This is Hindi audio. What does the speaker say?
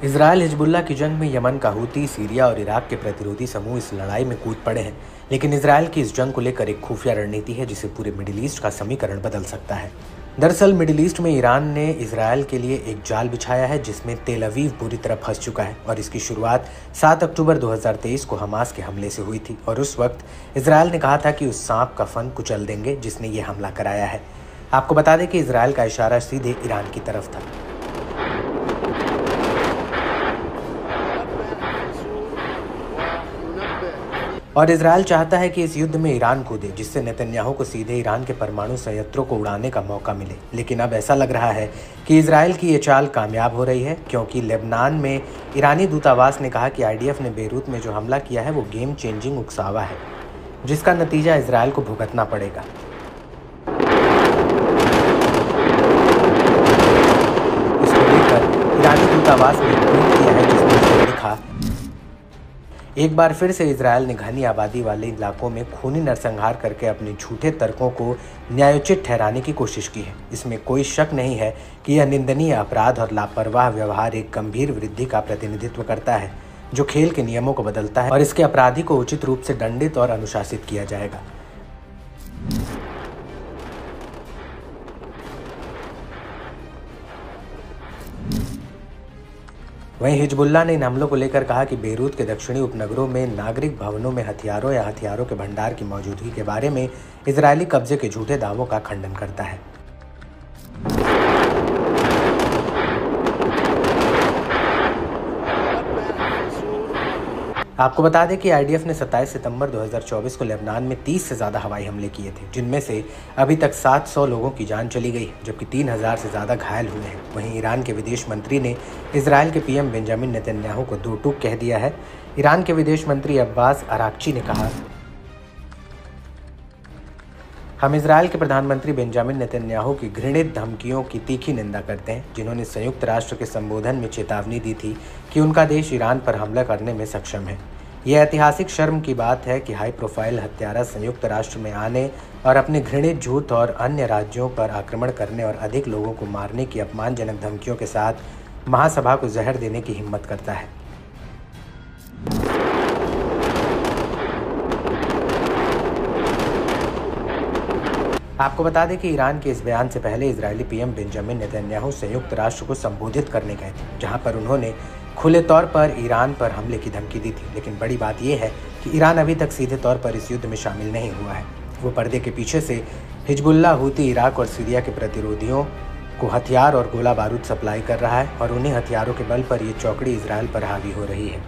इजरायल हिजबुल्लाह की जंग में यमन का हूती, सीरिया और इराक के प्रतिरोधी समूह इस लड़ाई में कूद पड़े हैं। लेकिन इजरायल की इस जंग को लेकर एक खुफिया रणनीति है जिसे पूरे मिडिल ईस्ट का समीकरण बदल सकता है। दरअसल मिडिल ईस्ट में ईरान ने इजरायल के लिए एक जाल बिछाया है जिसमें तेल अवीव पूरी तरह फंस चुका है और इसकी शुरुआत 7 अक्टूबर 2023 को हमास के हमले से हुई थी और उस वक्त इजरायल ने कहा था कि उस सांप का फन कुचल देंगे जिसने ये हमला कराया है। आपको बता दें कि इजरायल का इशारा सीधे ईरान की तरफ था। और इजरायल चाहता है कि इस युद्ध में ईरान कूदे जिससे नेतन्याहू को सीधे ईरान के परमाणु संयंत्रों को उड़ाने का मौका मिले। लेकिन अब ऐसा लग रहा है कि इजरायल की ये चाल कामयाब हो रही है, क्योंकि लेबनान में ईरानी दूतावास ने कहा कि आईडीएफ ने बेरूत में जो हमला किया है वो गेम चेंजिंग उकसावा है, जिसका नतीजा इजरायल को भुगतना पड़ेगा। इसको लेकर ईरानी दूतावास ने ट्वीट किया है जिसमें लिखा, एक बार फिर से इजरायल ने घनी आबादी वाले इलाकों में खूनी नरसंहार करके अपने झूठे तर्कों को न्यायोचित ठहराने की कोशिश की है। इसमें कोई शक नहीं है कि यह निंदनीय अपराध और लापरवाह व्यवहार एक गंभीर वृद्धि का प्रतिनिधित्व करता है जो खेल के नियमों को बदलता है और इसके अपराधी को उचित रूप से दंडित और अनुशासित किया जाएगा। वहीं हिजबुल्लाह ने इन हमलों को लेकर कहा कि बेरूत के दक्षिणी उपनगरों में नागरिक भवनों में हथियारों या हथियारों के भंडार की मौजूदगी के बारे में इजरायली कब्जे के झूठे दावों का खंडन करता है। आपको बता दें कि आईडीएफ ने 27 सितंबर 2024 को लेबनान में 30 से ज़्यादा हवाई हमले किए थे, जिनमें से अभी तक 700 लोगों की जान चली गई जबकि 3000 से ज़्यादा घायल हुए हैं। वहीं ईरान के विदेश मंत्री ने इजरायल के पीएम बेंजामिन नेतन्याहू को दो टूक कह दिया है। ईरान के विदेश मंत्री अब्बास अराक्ची ने कहा, हम इजरायल के प्रधानमंत्री बेंजामिन नेतन्याहू की घृणित धमकियों की तीखी निंदा करते हैं, जिन्होंने संयुक्त राष्ट्र के संबोधन में चेतावनी दी थी कि उनका देश ईरान पर हमला करने में सक्षम है। यह ऐतिहासिक शर्म की बात है कि हाई प्रोफाइल हत्यारा संयुक्त राष्ट्र में आने और अपने घृणित झूठ और अन्य राज्यों पर आक्रमण करने और अधिक लोगों को मारने की अपमानजनक धमकियों के साथ महासभा को जहर देने की हिम्मत करता है। आपको बता दें कि ईरान के इस बयान से पहले इजरायली पीएम बेंजामिन नेतन्याहू संयुक्त राष्ट्र को संबोधित करने गए थे, जहां पर उन्होंने खुले तौर पर ईरान पर हमले की धमकी दी थी। लेकिन बड़ी बात यह है कि ईरान अभी तक सीधे तौर पर इस युद्ध में शामिल नहीं हुआ है। वो पर्दे के पीछे से हिजबुल्लाह, हूती, इराक और सीरिया के प्रतिरोधियों को हथियार और गोला बारूद सप्लाई कर रहा है और उन्हीं हथियारों के बल पर ये चौकड़ी इजरायल पर हावी हो रही है।